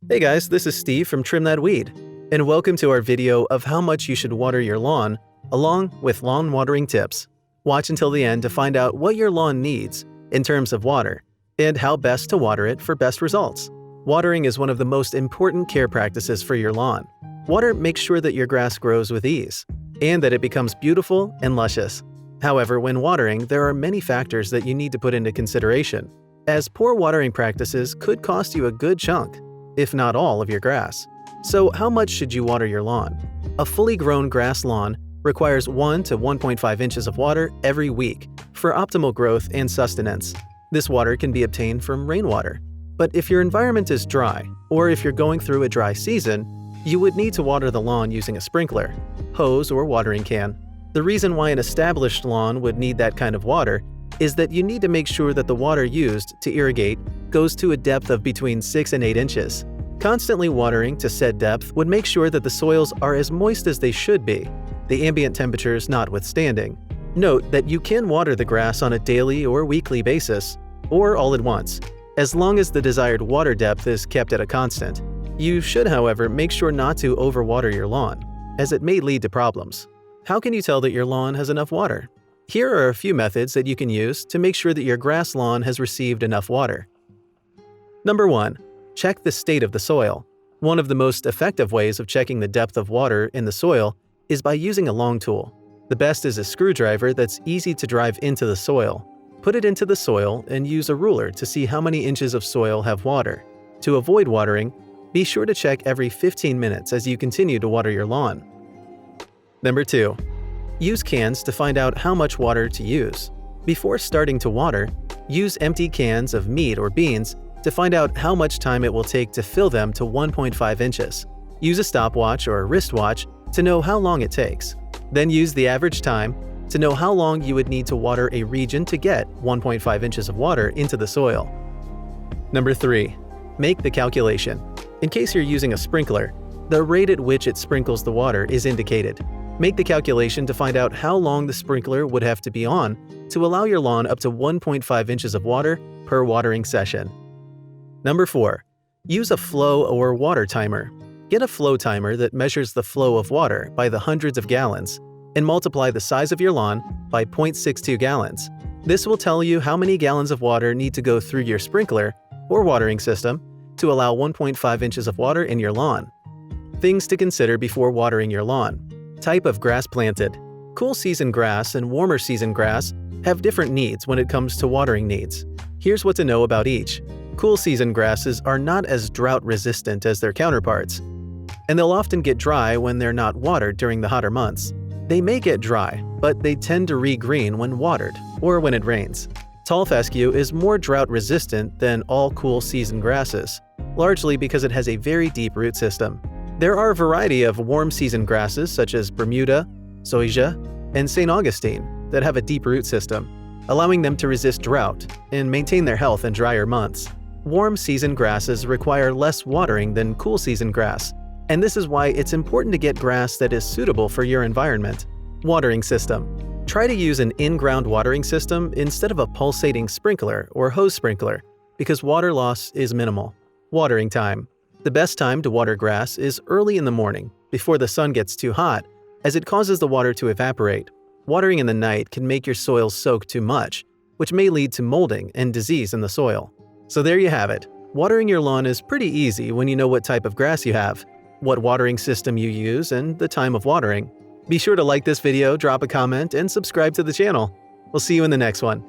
Hey guys, this is Steve from Trim That Weed, and welcome to our video of how much you should water your lawn, along with lawn watering tips. Watch until the end to find out what your lawn needs in terms of water, and how best to water it for best results. Watering is one of the most important care practices for your lawn. Water makes sure that your grass grows with ease, and that it becomes beautiful and luscious. However, when watering, there are many factors that you need to put into consideration, as poor watering practices could cost you a good chunk, if not all, of your grass. So how much should you water your lawn? A fully grown grass lawn requires 1 to 1.5 inches of water every week for optimal growth and sustenance. This water can be obtained from rainwater. But if your environment is dry, or if you're going through a dry season, you would need to water the lawn using a sprinkler, hose, or watering can. The reason why an established lawn would need that kind of water is that you need to make sure that the water used to irrigate goes to a depth of between 6 and 8 inches. Constantly watering to said depth would make sure that the soils are as moist as they should be, the ambient temperatures notwithstanding. Note that you can water the grass on a daily or weekly basis, or all at once, as long as the desired water depth is kept at a constant. You should, however, make sure not to overwater your lawn, as it may lead to problems. How can you tell that your lawn has enough water? Here are a few methods that you can use to make sure that your grass lawn has received enough water. Number 1. Check the state of the soil. One of the most effective ways of checking the depth of water in the soil is by using a long tool. The best is a screwdriver that's easy to drive into the soil. Put it into the soil and use a ruler to see how many inches of soil have water. To avoid watering, be sure to check every 15 minutes as you continue to water your lawn. Number 2. Use cans to find out how much water to use. Before starting to water, use empty cans of meat or beans to find out how much time it will take to fill them to 1.5 inches. Use a stopwatch or a wristwatch to know how long it takes. Then use the average time to know how long you would need to water a region to get 1.5 inches of water into the soil. Number 3. Make the calculation. In case you're using a sprinkler, the rate at which it sprinkles the water is indicated. Make the calculation to find out how long the sprinkler would have to be on to allow your lawn up to 1.5 inches of water per watering session. Number 4. Use a flow or water timer. Get a flow timer that measures the flow of water by the hundreds of gallons and multiply the size of your lawn by 0.62 gallons. This will tell you how many gallons of water need to go through your sprinkler or watering system to allow 1.5 inches of water in your lawn. Things to consider before watering your lawn. Type of grass planted. Cool season grass and warmer season grass have different needs when it comes to watering needs. Here's what to know about each. Cool season grasses are not as drought resistant as their counterparts, and they'll often get dry when they're not watered during the hotter months. They may get dry, but they tend to regreen when watered or when it rains. Tall fescue is more drought resistant than all cool season grasses, largely because it has a very deep root system. There are a variety of warm season grasses such as Bermuda, Zoysia, and St. Augustine that have a deep root system, allowing them to resist drought and maintain their health in drier months. Warm season grasses require less watering than cool season grass, and this is why it's important to get grass that is suitable for your environment. Watering system. Try to use an in-ground watering system instead of a pulsating sprinkler or hose sprinkler, because water loss is minimal. Watering time. The best time to water grass is early in the morning, before the sun gets too hot, as it causes the water to evaporate. Watering in the night can make your soil soak too much, which may lead to molding and disease in the soil. So there you have it. Watering your lawn is pretty easy when you know what type of grass you have, what watering system you use, and the time of watering. Be sure to like this video, drop a comment, and subscribe to the channel. We'll see you in the next one.